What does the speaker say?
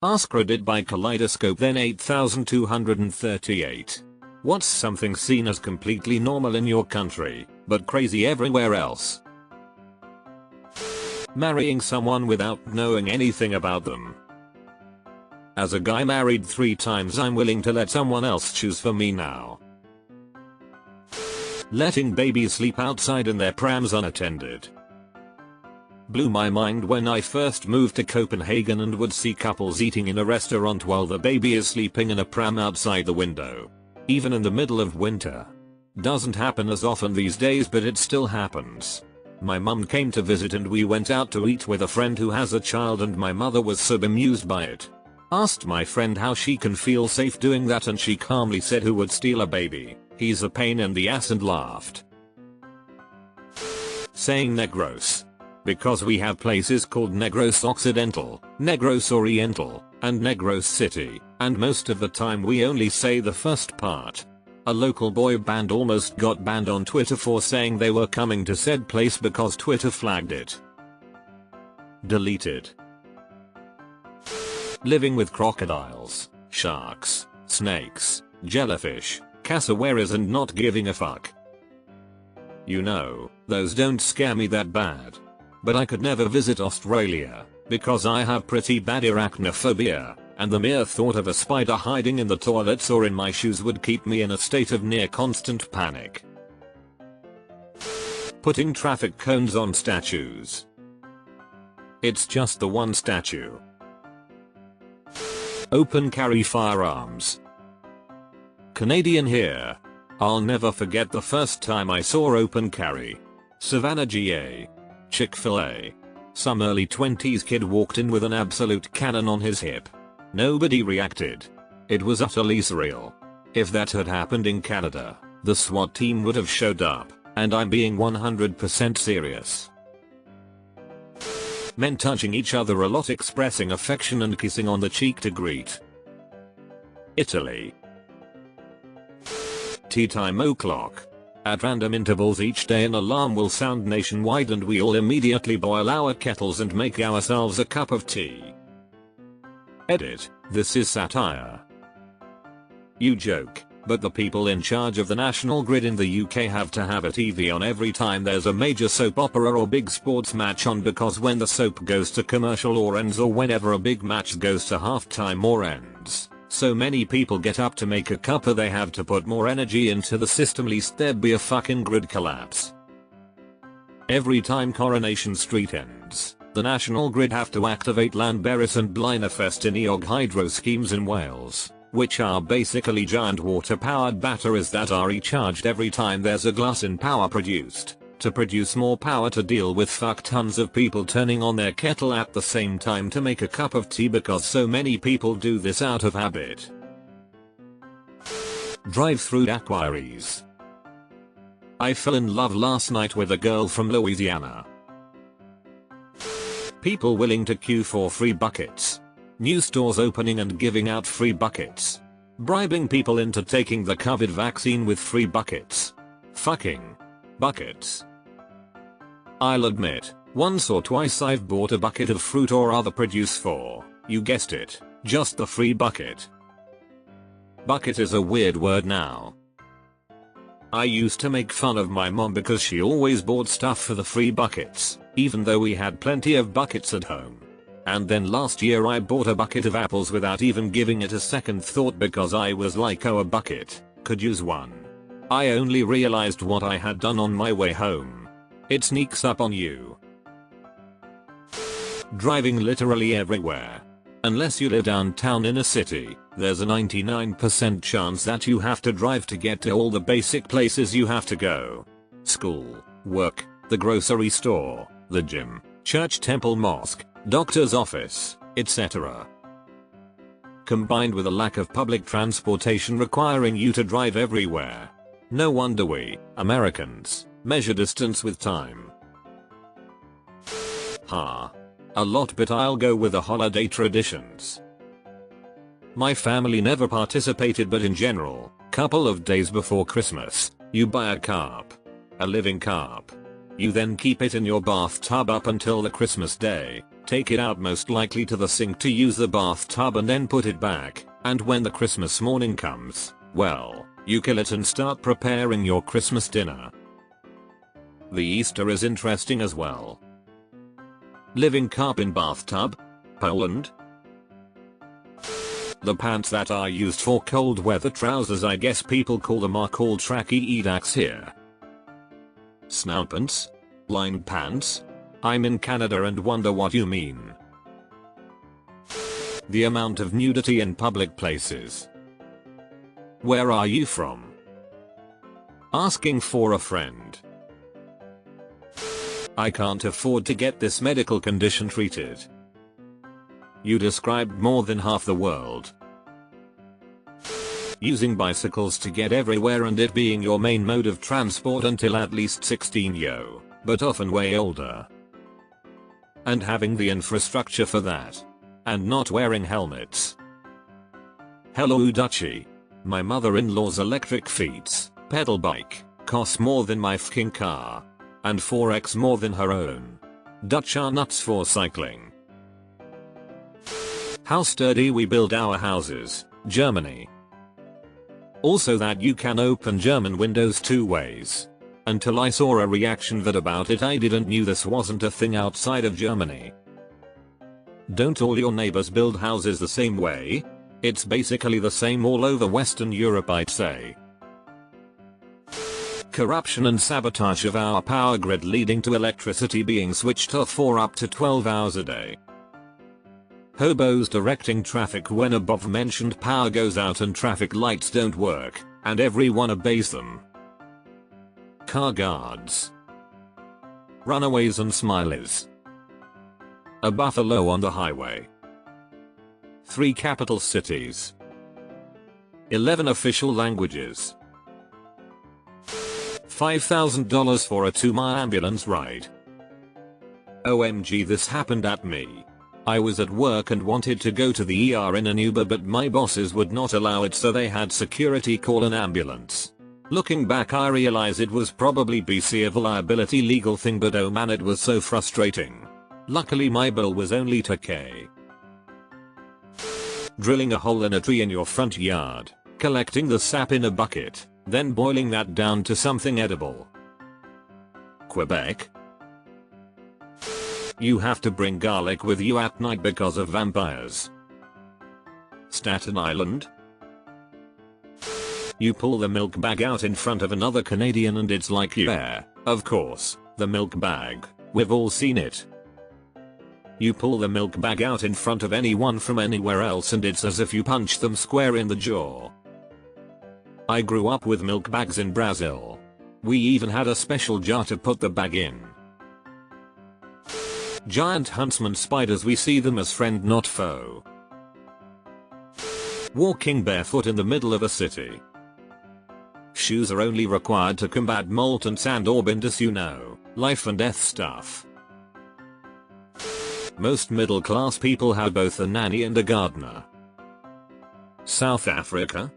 AskReddit by Kaleidoscope then 8238. What's something seen as completely normal in your country, but crazy everywhere else? Marrying someone without knowing anything about them. As a guy married 3 times, I'm willing to let someone else choose for me now. Letting babies sleep outside in their prams unattended. Blew my mind when I first moved to Copenhagen and would see couples eating in a restaurant while the baby is sleeping in a pram outside the window. Even in the middle of winter. Doesn't happen as often these days, but it still happens. My mum came to visit and we went out to eat with a friend who has a child, and my mother was so bemused by it. Asked my friend how she can feel safe doing that, and she calmly said, "Who would steal a baby? He's a pain in the ass," and laughed. Saying Negros. Because we have places called Negros Occidental, Negros Oriental, and Negros City, and most of the time we only say the first part. A local boy band almost got banned on Twitter for saying they were coming to said place because Twitter flagged it. Deleted. Living with crocodiles, sharks, snakes, jellyfish, cassowaries, and not giving a fuck. You know, those don't scare me that bad. But I could never visit Australia, because I have pretty bad arachnophobia, and the mere thought of a spider hiding in the toilets or in my shoes would keep me in a state of near constant panic. Putting traffic cones on statues. It's just the one statue. Open carry firearms. Canadian here. I'll never forget the first time I saw open carry. Savannah, GA. Chick-fil-A. Some early 20s kid walked in with an absolute cannon on his hip. Nobody reacted. It was utterly surreal. If that had happened in Canada, the SWAT team would have showed up, and I'm being 100% serious. Men touching each other a lot, expressing affection and kissing on the cheek to greet. Italy. Tea time o'clock. At random intervals each day an alarm will sound nationwide and we all immediately boil our kettles and make ourselves a cup of tea. Edit. This is satire. You joke, but the people in charge of the national grid in the UK have to have a TV on every time there's a major soap opera or big sports match on, because when the soap goes to commercial or ends, or whenever a big match goes to halftime or ends, so many people get up to make a cuppa, they have to put more energy into the system lest there be a fucking grid collapse. Every time Coronation Street ends, the national grid have to activate Llanberis and Blaenau in Eog hydro schemes in Wales, which are basically giant water powered batteries that are recharged every time there's a glass in power produced, to produce more power to deal with fuck tons of people turning on their kettle at the same time to make a cup of tea, because so many people do this out of habit. Drive-through daiquiris. I fell in love last night with a girl from Louisiana. People willing to queue for free buckets. New stores opening and giving out free buckets. Bribing people into taking the COVID vaccine with free buckets. Fucking buckets. I'll admit, once or twice I've bought a bucket of fruit or other produce for, you guessed it, just the free bucket. Bucket is a weird word now. I used to make fun of my mom because she always bought stuff for the free buckets, even though we had plenty of buckets at home. And then last year I bought a bucket of apples without even giving it a second thought, because I was like, oh, a bucket, could use one. I only realized what I had done on my way home. It sneaks up on you. Driving literally everywhere. Unless you live downtown in a city, there's a 99% chance that you have to drive to get to all the basic places you have to go. School, work, the grocery store, the gym, church, temple, mosque, doctor's office, etc. Combined with a lack of public transportation requiring you to drive everywhere. No wonder we, Americans, measure distance with time. A lot, but I'll go with the holiday traditions. My family never participated, but in general, couple of days before Christmas, you buy a carp. A living carp. You then keep it in your bathtub up until the Christmas day, Take it out most likely to the sink to use the bathtub and then put it back, and when the Christmas morning comes, well, you kill it and start preparing your Christmas dinner. The Easter is interesting as well. Living carp in bathtub? Poland? The pants that are used for cold weather trousers, I guess people call them, are called tracky edaks here. Snoutpants? Lined pants? I'm in Canada and wonder what you mean. The amount of nudity in public places. Where are you from? Asking for a friend. I can't afford to get this medical condition treated. You described more than half the world. Using bicycles to get everywhere and it being your main mode of transport until at least 16 yo, but often way older. And having the infrastructure for that. And not wearing helmets. Hello Udachi. My mother-in-law's electric feats, pedal bike, costs more than my fking car. And 4x more than her own. Dutch are nuts for cycling. How sturdy we build our houses, Germany. Also that you can open German windows 2 ways. Until I saw a reaction vid about it, I didn't knew this wasn't a thing outside of Germany. Don't all your neighbors build houses the same way? It's basically the same all over Western Europe, I'd say. Corruption and sabotage of our power grid leading to electricity being switched off for up to 12 hours a day. Hobos directing traffic when above mentioned power goes out and traffic lights don't work, and everyone obeys them. Car guards. Runaways and smileys. A buffalo on the highway. 3 capital cities. 11 official languages. $5,000 for a 2-mile ambulance ride. OMG, this happened at me. I was at work and wanted to go to the ER in an Uber, but my bosses would not allow it, so they had security call an ambulance. Looking back, I realize it was probably BC of a liability legal thing, but oh man, it was so frustrating. Luckily my bill was only $2K. Drilling a hole in a tree in your front yard, collecting the sap in a bucket, then boiling that down to something edible. Quebec? You have to bring garlic with you at night because of vampires. Staten Island? You pull the milk bag out in front of another Canadian and it's like, yeah, of course, the milk bag, we've all seen it. You pull the milk bag out in front of anyone from anywhere else and it's as if you punch them square in the jaw. I grew up with milk bags in Brazil. We even had a special jar to put the bag in. Giant huntsman spiders, we see them as friend not foe. Walking barefoot in the middle of a city. Shoes are only required to combat molten sand or bindus, you know, life and death stuff. Most middle class people have both a nanny and a gardener. South Africa?